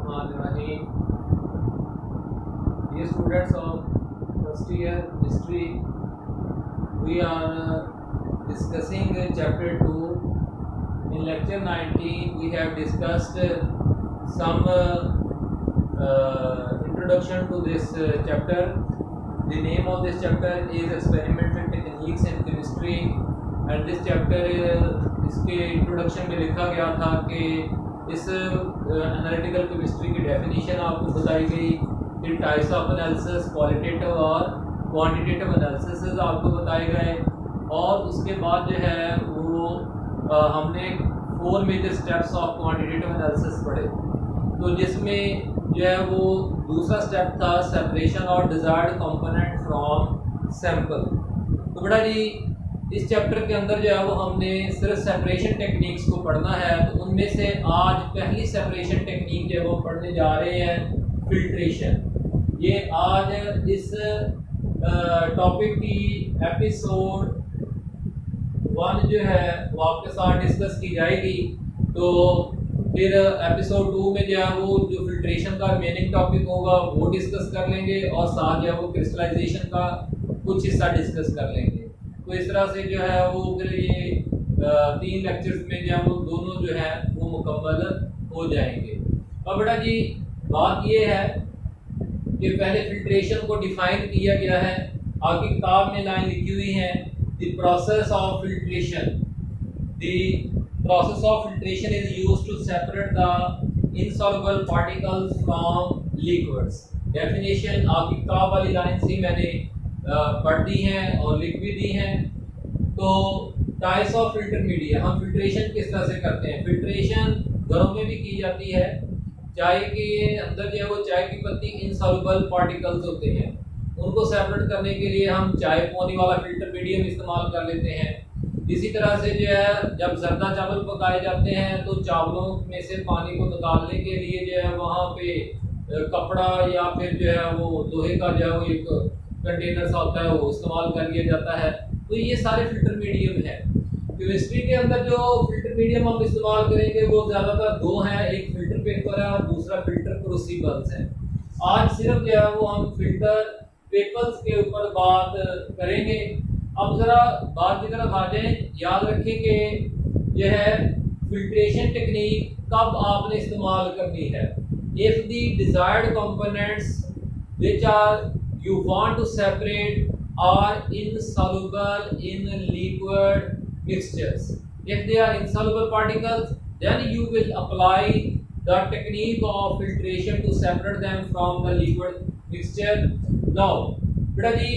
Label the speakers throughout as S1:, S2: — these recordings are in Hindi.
S1: Bismillahirrahmanirrahim. Dear students of first year history, we are discussing chapter 2. In lecture 19, we have discussed some introduction to this chapter. The name of this chapter is Experimental Techniques in Chemistry, and this chapter इसके इंट्रोडक्शन में लिखा गया था कि इस एनालिटिकल केमिस्ट्री की डेफिनेशन आपको बताई गई, फिर टाइप्स ऑफ एनालिसिस, क्वालिटेटिव और क्वांटिटेटिव एनालिसिस आपको बताए गए, और उसके बाद जो है वो हमने 4 major steps of quantitative analysis पढ़े। तो जिसमें जो है वो दूसरा स्टेप था सेपरेशन और डिजायर्ड कंपोनेंट फ्रॉम सैंपल। तो बेटा जी इस चैप्टर के अंदर जो है वो हमने सिर्फ सेपरेशन टेक्निक्स को पढ़ना है। तो उनमें से आज पहली सेपरेशन टेक्निक जो है वो पढ़ने जा रहे हैं फिल्ट्रेशन। ये आज इस टॉपिक की एपिसोड 1 जो है वो आपके साथ डिस्कस की जाएगी। तो फिर एपिसोड 2 में जो है वो जो फिल्ट्रेशन का रिमेनिंग टॉपिक होगा वो डिस्कस कर लेंगे, और साथ जो है वो क्रिस्टलाइजेशन का कुछ हिस्सा डिस्कस कर लेंगे। तो इस तरह से जो है वो फिर ये 3 लेक्चर्स में जो है वो दोनों जो है वो मुकम्मल हो जाएंगे। अब बेटा जी बात ये है कि पहले फिल्ट्रेशन को डिफाइन किया गया है, आपकी किताब में लाइन लिखी हुई है, the process of filtration. The process of filtration is used to separate the insoluble particles from liquids. Definition आपकी किताब वाली लाइन से मैंने पढ़ दी हैं और लिख भी दी हैं। तो टाइप्स ऑफ फिल्टर मीडिया, हम फिल्ट्रेशन किस तरह से करते हैं। फिल्ट्रेशन घरों में भी की जाती है। चाय के अंदर जो है वो चाय की पत्ती इनसॉल्युबल पार्टिकल्स होते हैं, उनको सेपरेट करने के लिए हम चाय पानी वाला फिल्टर मीडियम इस्तेमाल कर लेते हैं। इसी तरह से जो है जब जर्दा चावल पकाए जाते हैं तो चावलों में से पानी को निकालने के लिए जो है वहाँ पे कपड़ा या फिर जो है वो लोहे का जो है वो एक कंटेनर सा होता है वो इस्तेमाल कर लिया जाता है। तो ये सारे फिल्टर मीडियम है। केमिस्ट्री के अंदर जो फिल्टर मीडियम हम इस्तेमाल करेंगे वो ज़्यादातर 2 हैं, एक फिल्टर पेपर है और दूसरा फिल्टर क्रूसिबल्स है। आज सिर्फ जो है वो हम फिल्टर पेपर्स के ऊपर बात करेंगे। अब ज़रा बात की तरफ आ जाएं। याद रखें कि यह है फिल्ट्रेशन टेक्निक कब आपने इस्तेमाल करनी है। If the desired components which are you want to separate are insoluble in liquid mixtures. If they are insoluble particles, then you will apply the technique of filtration to separate them from the liquid mixture. Now बेटा जी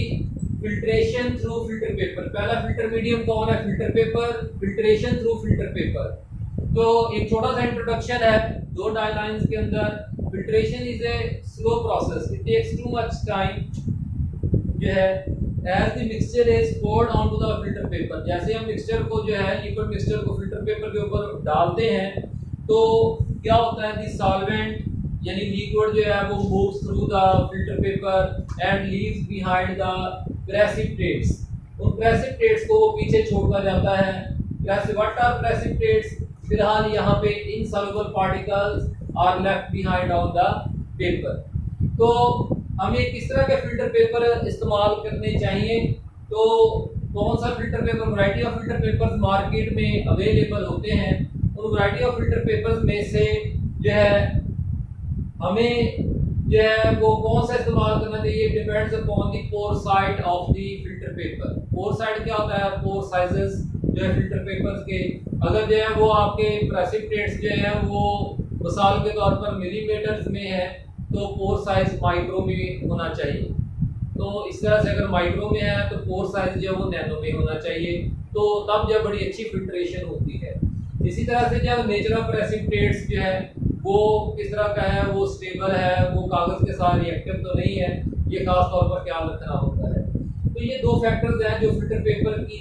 S1: filtration through filter paper, पहला filter medium कौन है? filter paper. filtration through filter paper। तो एक छोटा सा इंट्रोडक्शन है 2 डायलाइंस के अंदर। Filtration is a slow process, it takes too much time जो है as the mixture is poured onto the filter paper. जैसे हम मिक्सचर को जो है लिक्विड मिक्सचर को फिल्टर पेपर के ऊपर डालते हैं तो क्या होता है, द सॉल्वेंट यानी लिक्विड जो है वो moves through the filter paper and leaves behind the precipitates. उन प्रेसिपिटेट्स को वो पीछे छोड़ता जाता है। What are precipitates? फिलहाल यहाँ पे insoluble particles are left behind on the paper. तो हमें किस तरह के फिल्टर पेपर इस्तेमाल करने चाहिए? तो कौन सा filter paper, variety of filter papers market में अवेलेबल होते हैं। उन वैरायटी ऑफ फिल्टर पेपर्स में से जो है हमें जो है वो कौन सा इस्तेमाल करना चाहिए, depends upon the pore size of the filter paper. Pore size क्या होता है? पोर साइजेस जो है फिल्टर पेपर्स के, अगर जो है वो आपके प्रेसिपिटेट्स जो है वो मिसाल के तौर पर मिलीमीटर्स में है तो पोर साइज माइक्रो में होना चाहिए। तो इस तरह से अगर माइक्रो में है तो पोर साइज जो है वो नैनो में होना चाहिए। तो तब जब बड़ी अच्छी फिल्ट्रेशन होती है। इसी तरह से जब नेचर ऑफ प्रेसिपिटेट्स जो है वो किस तरह का है, वो स्टेबल है, वो कागज़ के साथ रिएक्टिव तो नहीं है, ये खास तौर पर ख्याल रखना होता है। तो ये 2 फैक्टर्स हैं जो फिल्टर पेपर की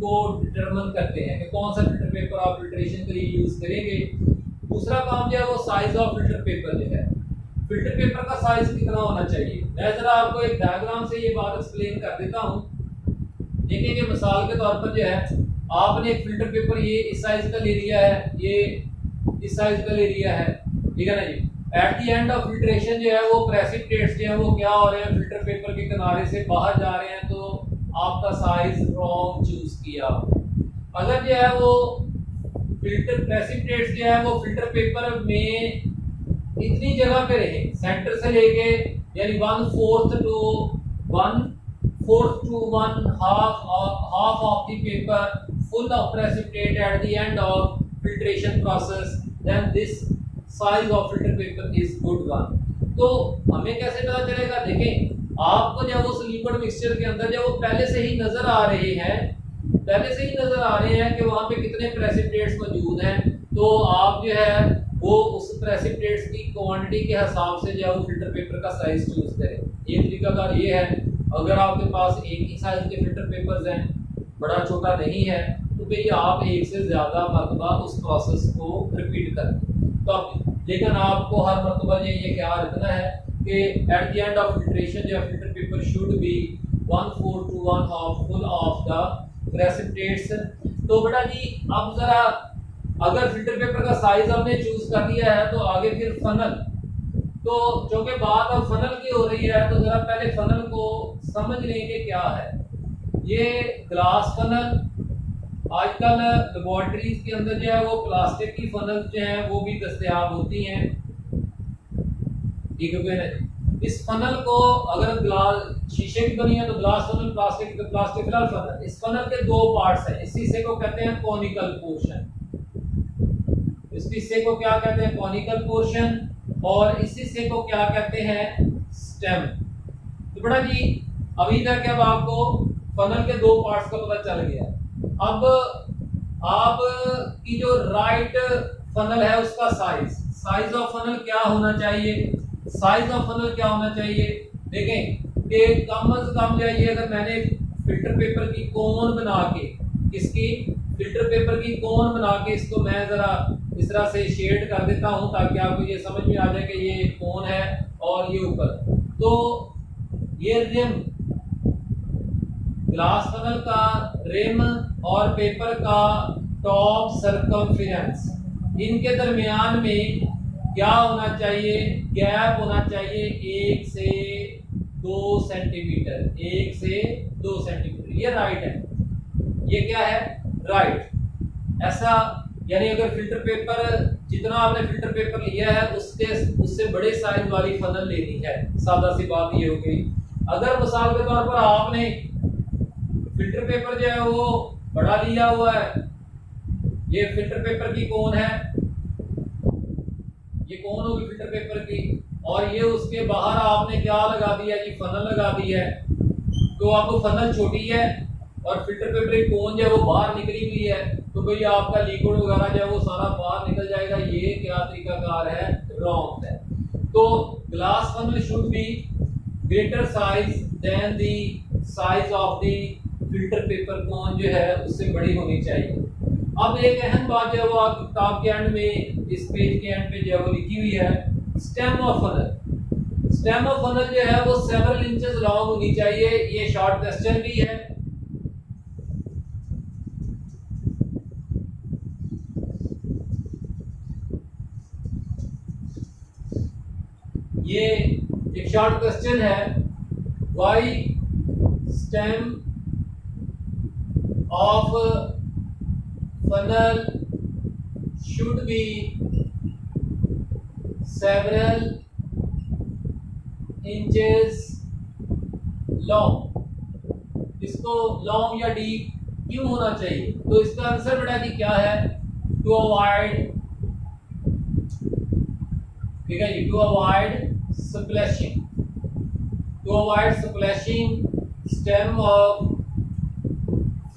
S1: को डिटरमिन करते हैं कि कौन सा फिल्टर पेपर आप फिल्ट्रेशन के लिए यूज़ करेंगे। दूसरा काम जो है वो साइज ऑफ फिल्टर पेपर जो है, फिल्टर पेपर का साइज कितना होना चाहिए। मैं जरा आपको एक डायग्राम से ये बात एक्सप्लेन कर देता हूँ। देखिए कि मिसाल के तौर पर जो है आपने एक फिल्टर पेपर ये इस साइज का ले लिया है, ये इस साइज का ले लिया है, ठीक है ना जी। At the end of filtration जो है वो प्रेसिपिटेट्स जो है वो क्या हो रहे हैं, फिल्टर पेपर के किनारे से बाहर जा रहे हैं, तो आपका साइज रॉन्ग चूज किया। अगर जो है वो फिल्टर प्रेसिपिटेट्स जो है वो फिल्टर पेपर में इतनी जगह पे रहे, सेंटर से लेके यानी 1/4 to 1/4 to 1/2 of the paper full of precipitate at the end of filtration process, then this size of filter paper is good one। तो हमें कैसे पता चलेगा, देखें आपको जब उस लिक्विड मिक्सचर के अंदर जब वो पहले से ही नजर आ रहे हैं कि वहां पे कितने प्रेसिपिटेट्स मौजूद हैं, तो आप जो है वो उस प्रेसिपिटेट्स की क्वांटिटी के हिसाब से जो है वो फिल्टर पेपर का साइज चूज करें। एक तरीका ये है, अगर आपके पास एक ही साइज के फिल्टर पेपर्स हैं, बड़ा छोटा नहीं है, तो भाई आप एक से ज़्यादा मरतबा उस प्रोसेस को रिपीट करें। तो लेकिन आपको हर मरतबा ये ख्याल रखना है कि at the end of filtration जो filter paper should be 1/4 to 1/2 full of the precipitates. तो बेटा जी अब ज़रा अगर फिल्टर पेपर का साइज हमने चूज कर दिया है, तो आगे फिर फनल। तो चूंकि बात अब फनल की हो रही है, तो जरा पहले फनल को समझ लें कि क्या है। ये ग्लास फनल, आजकल लेबोरेटरीज के अंदर जो है वो प्लास्टिक की फनल जो है वो भी दस्तयाब होती हैं, ठीक है ना। इस फनल को अगर ग्लास शीशे की बनी है तो ग्लास फनल, प्लास्टिक फनल। इस फनल के दो पार्ट्स हैं। इस हिस्से को कहते हैं कॉनिकल पोर्शन, इस हिस्से को क्या कहते हैं, कॉनिकल पोर्शन, और इस हिस्से को क्या कहते हैं, स्टेम। तो बेटा जी अभी तक अब आपको फनल के दो पार्ट्स का पता चल गया। अब आप की जो राइट फनल है उसका साइज ऑफ फनल क्या होना चाहिए, देखें कि कम से कम जाइए, अगर मैंने फिल्टर पेपर की कोन बना के इसको मैं जरा इस तरह से शेड कर देता हूं ताकि आपको ये समझ में आ जाए कि ये कोन है और ये ऊपर। तो ये रिम, ग्लास फनल का रिम और पेपर का टॉप सर्कमफेरेंस, इनके दरमियान में क्या होना चाहिए, गैप होना चाहिए 1 से 2 सेंटीमीटर, ये राइट है, ये क्या है, राइट। ऐसा यानी अगर फिल्टर पेपर, जितना आपने फिल्टर पेपर लिया है उससे बड़े साइज वाली फनल लेनी है, सादा सी बात ये हो गई। अगर मिसाल के तौर पर आपने फिल्टर पेपर जो है वो बड़ा लिया हुआ है, ये फिल्टर पेपर की कोन है, ये कोन होगी फिल्टर पेपर की, और ये उसके बाहर आपने क्या लगा दिया जी, फनल लगा दी है। तो आपको फनल छोटी है और फिल्टर पेपर की कोन जो है वो बाहर निकली हुई है, तो भाई आपका लिक्विड वगैरह जो है वो सारा बाहर निकल जाएगा। ये क्या तरीकाकार है, रॉन्ग है। तो glass funnel should be greater size than the size of the filter paper cone, जो है उससे बड़ी होनी चाहिए। अब एक अहम बात जो है वो किताब के एंड में, इस पेज के एंड पे जो है वो लिखी हुई है, स्टेम ऑफ फनल जो है वो सेवरल इंचेस लॉन्ग होनी चाहिए। ये शॉर्ट क्वेश्चन भी है। ये एक शॉर्ट क्वेश्चन है, why stem of funnel should be several inches long. इसको लॉन्ग या डीप क्यों होना चाहिए, तो इसका आंसर बेटा जी क्या है, टू अवॉइड, ठीक है जी, to avoid splashing stem of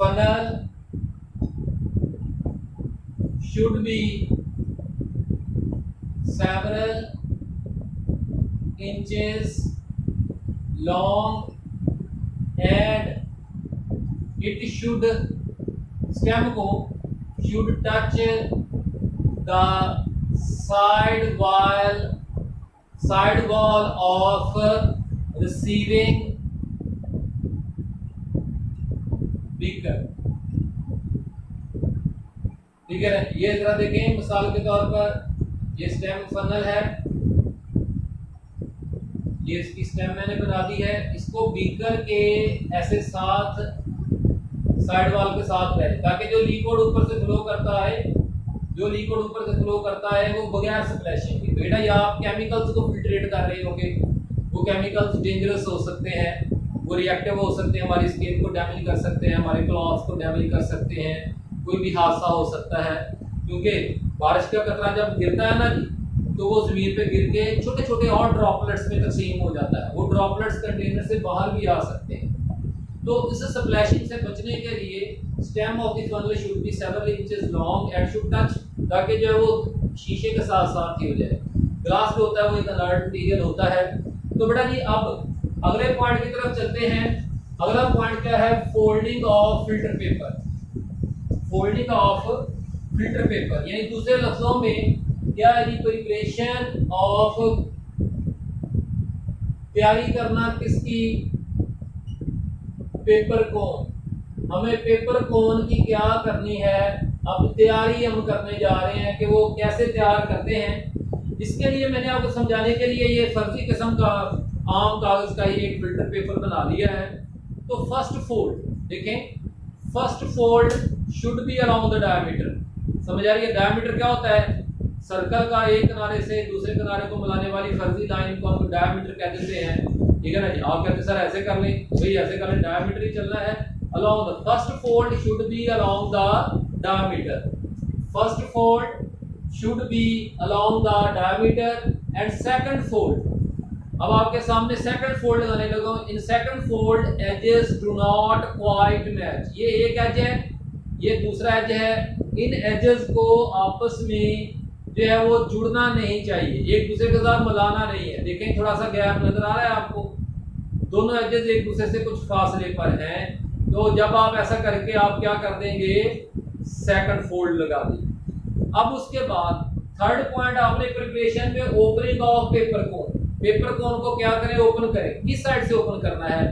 S1: funnel should be several inches long and it should, stem को should touch the side wall of receiving beaker, ठीक है ना। ये जरा देखें, मिसाल के तौर पर ये स्टेम फनल है, ये इसकी स्टेम मैंने बना दी है। इसको बीकर के ऐसे साथ साइड वॉल के साथ रहे, ताकि जो लिक्विड ऊपर से फ्लो करता है, जो लिक्विड ऊपर से फ्लो करता है वो बगैर स्प्लैशिंग के। बेटा ये आप केमिकल्स को फिल्ट्रेट कर रहे होगे, वो केमिकल्स डेंजरस हो सकते हैं, वो रिएक्टिव हो सकते हैं, हमारी स्किन को डैमेज कर सकते हैं, हमारे क्लॉथ्स को डैमेज कर सकते हैं, कोई भी हादसा हो सकता है। क्योंकि बारिश का कतरा जब गिरता है ना जी, तो वो जमीन पे गिर के छोटे छोटे और ड्रॉपलेट्स में तकसीम हो जाता है। वो ड्रॉपलेट्स कंटेनर से बाहर भी आ सकते हैं। तो इस स्प्लैशिंग से बचने के लिए stem of the funnel should B several inches long and should touch, ताकि जो है वो शीशे के साथ साथ ही हो जाए। ग्लास जो होता है वो एक इनर्ट मटीरियल होता है। तो बेटा जी अब अगले पॉइंट की तरफ चलते हैं। अगला पॉइंट क्या है? Folding of filter paper. Folding of filter paper यानी दूसरे लफ्जों में क्या है जी? प्रिपरेशन ऑफ, तैयारी करना किसकी? पेपर कोन। हमें पेपर कोन की क्या करनी है? अब तैयारी हम करने जा रहे हैं कि वो कैसे तैयार करते हैं। इसके लिए मैंने आपको समझाने के लिए ये फर्जी किस्म का आम कागज का ही एक फिल्टर पेपर बना लिया है। तो फर्स्ट फोल्ड देखें, first fold should be around the diameter. समझ आ रही है? डायमीटर क्या होता है? सर्कल का एक किनारे से दूसरे किनारे को मिलाने वाली फर्जी लाइन को हम डायमीटर कह देते हैं। ठीक है ना जी? आप कहते हैं सर ऐसे कर लें, भाई ऐसे कर लें, डायमीटर ही चलना है। Along the first fold should be along the diameter. First fold should be along the diameter and second fold. अब आपके सामने सेकंड फोल्ड आने लगा। In second fold edges do not quite match. ये एक एज है, ये दूसरा एज है। इन एजेस को आपस में जो है वो जुड़ना नहीं चाहिए, एक दूसरे के साथ मिलाना नहीं है। देखें थोड़ा सा गैप नजर आ रहा है आपको, दोनों एजेस एक दूसरे से कुछ फासले पर हैं। तो जब आप ऐसा करके आप क्या कर देंगे? सेकंड फोल्ड लगा देंगे। अब उसके बाद थर्ड पॉइंट आपने प्रिपरेशन में opening of paper cone. Paper कोन को क्या करें? ओपन करें। किस साइड से ओपन करना है?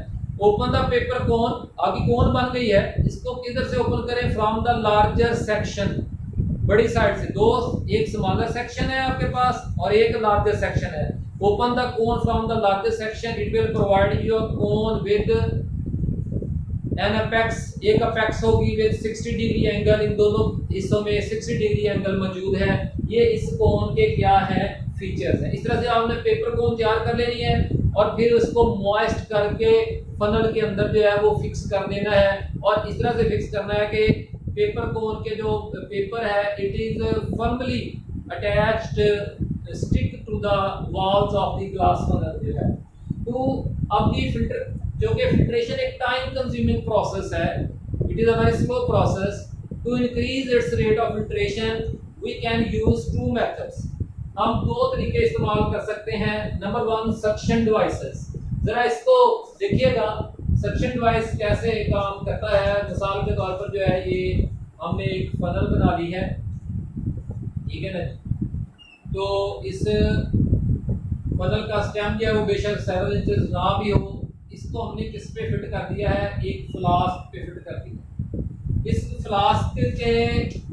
S1: ओपन द पेपर कोन। आगे कोन बन गई है, इसको किधर से ओपन करें? फ्रॉम द लार्जर सेक्शन, बड़ी साइड से। दो, एक स्मॉलर सेक्शन है आपके पास और एक लार्जर सेक्शन है। Open the cone from the larger section, it will provide you a cone with N apex. एक अपेक्स होगी विद 60 डिग्री एंगल। इन दोनों हिस्सों में 60 डिग्री एंगल मौजूद है। ये इस कोन के क्या है? फीचर्स हैं। इस तरह से आपने पेपर कोन तैयार कर लेनी है और फिर उसको मॉइस्ट करके फनल के अंदर जो है वो फिक्स कर देना है। और इस तरह से फिक्स करना है कि पेपर कोन के जो पेपर है it is firmly attached stick to the walls of the glass funnel जो है। तो अब ये फिल्टर जो कि फिल्ट्रेशन एक टाइम कंज्यूमिंग प्रोसेस है, it is a very slow process. To increase its rate of filtration we can use two methods. हम दो तरीके इस्तेमाल कर सकते हैं। Number one, suction devices. जरा इसको देखिएगा सक्शन डिवाइस कैसे काम करता है। मिसाल के तौर पर जो है ये हमने एक फनल बना ली है, ठीक है ना। तो इस फनल का स्टेम जो है वो बेशक 7 इंचेस ना भी हो, इसको हमने किस पे फिट कर दिया है? एक फ्लास्क पे फिट कर दिया। इस फ्लास्क के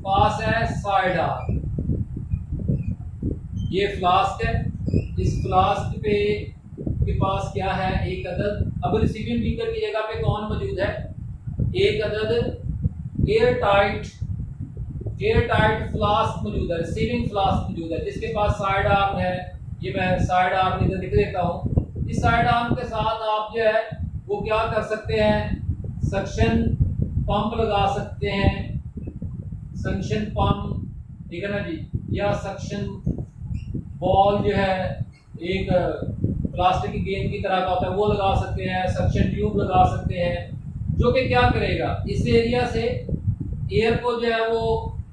S1: पास है साइड आर्म, ये फ्लास्क है। इस फ्लास्क पे के पास क्या है? एक अदद, अब रिसीविंग बीकर की जगह पे कौन मौजूद है? एक अदद एयर टाइट फ्लास्क मौजूद है, रिसीविंग फ्लास्क मौजूद है, जिसके पास साइड आर्म है। ये मैं साइड आर्म इधर लिख देता हूँ। इस साइड आर्म के साथ आप जो है वो क्या कर सकते हैं? सक्शन पंप लगा सकते हैं, सक्शन पंप, ठीक है ना जी। या सक्शन बॉल जो है एक प्लास्टिक की गेंद की तरह का होता है वो लगा सकते हैं। सक्शन ट्यूब लगा सकते हैं, जो कि क्या करेगा? इस एरिया से एयर को जो है वो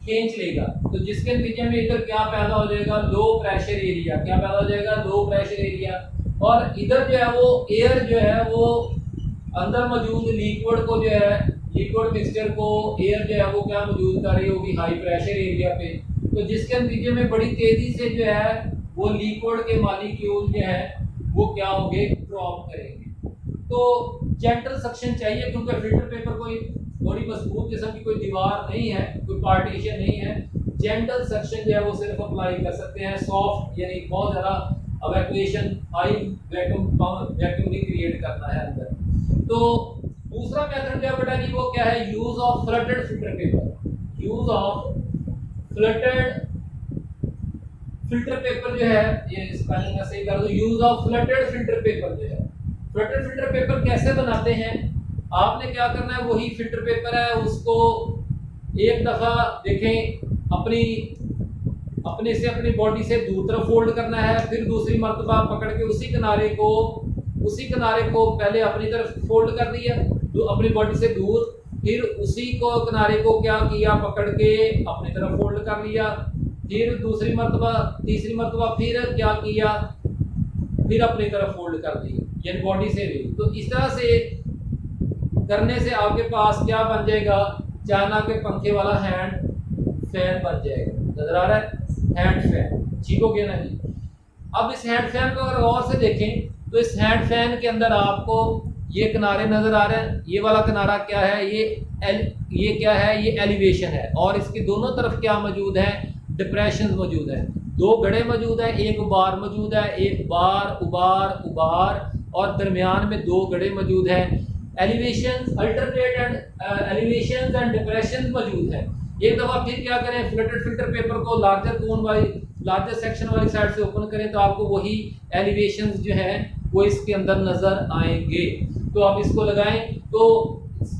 S1: खींच लेगा। तो जिसके नतीजे में इधर क्या पैदा हो जाएगा? Low pressure area. क्या पैदा हो जाएगा? Low pressure area. और इधर जो है वो एयर जो है वो अंदर मौजूद लिक्विड को जो है, लिक्विड मिक्सचर को एयर जो है वो क्या मौजूद कर रही होगी? हाई प्रेशर एरिया पे। तो जिसके नतीजे में बड़ी तेजी से जो है वो लिक्विड के मॉलिक्यूल जो है वो क्या होंगे? ड्रॉप करेंगे। तो जेंटल सक्शन चाहिए, क्योंकि फिल्टर पेपर कोई बड़ी मजबूत किस्म की कोई दीवार नहीं है, कोई पार्टीशन नहीं है। जेंटल सक्शन जो है वो सिर्फ अप्लाई कर सकते हैं। सॉफ्ट यानी बहुत ज़्यादा evacuation हाई वैक्यूम भी क्रिएट करना है अंदर। तो दूसरा मेथड जो है बेटा जी वो क्या है, use of fluted filter paper. Use of fluted filter paper जो है, ये स्पेलिंग में सही कर दो, use of fluted filter paper जो है। फ्लटेड फिल्टर पेपर कैसे बनाते हैं, आपने क्या करना है, वही फिल्टर पेपर है उसको एक दफा देखें अपनी बॉडी से दूर तरफ फोल्ड करना है, फिर दूसरी मर्तबा पकड़ के उसी किनारे को पहले अपनी तरफ फोल्ड कर दिया तो अपनी बॉडी से दूर, फिर उसी को किनारे को क्या किया, पकड़ के अपनी तरफ फोल्ड कर लिया, फिर दूसरी मर्तबा तीसरी मर्तबा फिर क्या किया, फिर अपनी तरफ फोल्ड कर दी, यानी बॉडी से भी। तो इस तरह से करने से आपके पास क्या बन जाएगा, चाइना के पंखे वाला हैंड फैन बन जाएगा। नजर आ रहा है, हैंड फैन, ठीक हो गया ना जी। अब इस हैंड फैन को अगर गौर से देखें तो इस हैंड फैन के अंदर आपको ये किनारे नजर आ रहे हैं, ये वाला किनारा क्या है, ये क्या है, ये एलिवेशन है, और इसके दोनों तरफ क्या मौजूद है, डिप्रेशन मौजूद है, दो गड़े मौजूद है, एक उबार मौजूद है, एक बार उबार उबार, और दरमियान में दो गड़े मौजूद है। Elevation alternate and elevation and depression मौजूद है। एक दफा फिर क्या करें, फ्लटेड फिल्टर पेपर को लार्जर सेक्शन वाली साइड से ओपन करें तो आपको वही एलिवेशन जो है वो इसके अंदर नजर आएंगे। तो आप इसको लगाएं तो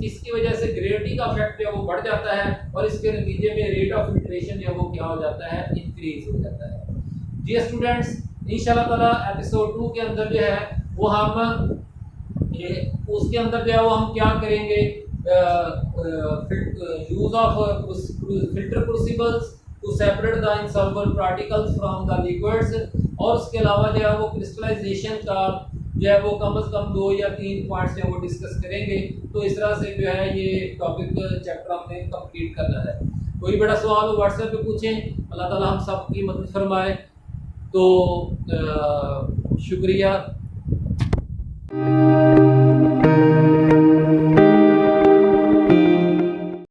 S1: इसकी वजह से ग्रेविटी का इफेक्ट जो है वो बढ़ जाता है, और इसके नतीजे में रेट ऑफ फिल्ट्रेशन जो है वो क्या हो जाता है, इंक्रीज हो जाता है। जी स्टूडेंट्स, इंशाल्लाह ताला एपिसोड 2 के अंदर जो है वो हम उसके अंदर जो है वो हम क्या करेंगे, use of filter crucibles to separate the insoluble particles from the liquids, और उसके अलावा जो है वो क्रिस्टलाइजेशन का जो है वो कम से कम 2 या 3 पॉइंट्स जो वो डिस्कस करेंगे। तो इस तरह से जो है ये टॉपिक चैप्टर हमने कंप्लीट करना है। कोई बड़ा सवाल हो व्हाट्सएप पे पूछें, अल्लाह ताला हम सब की मदद फरमाए। तो शुक्रिया।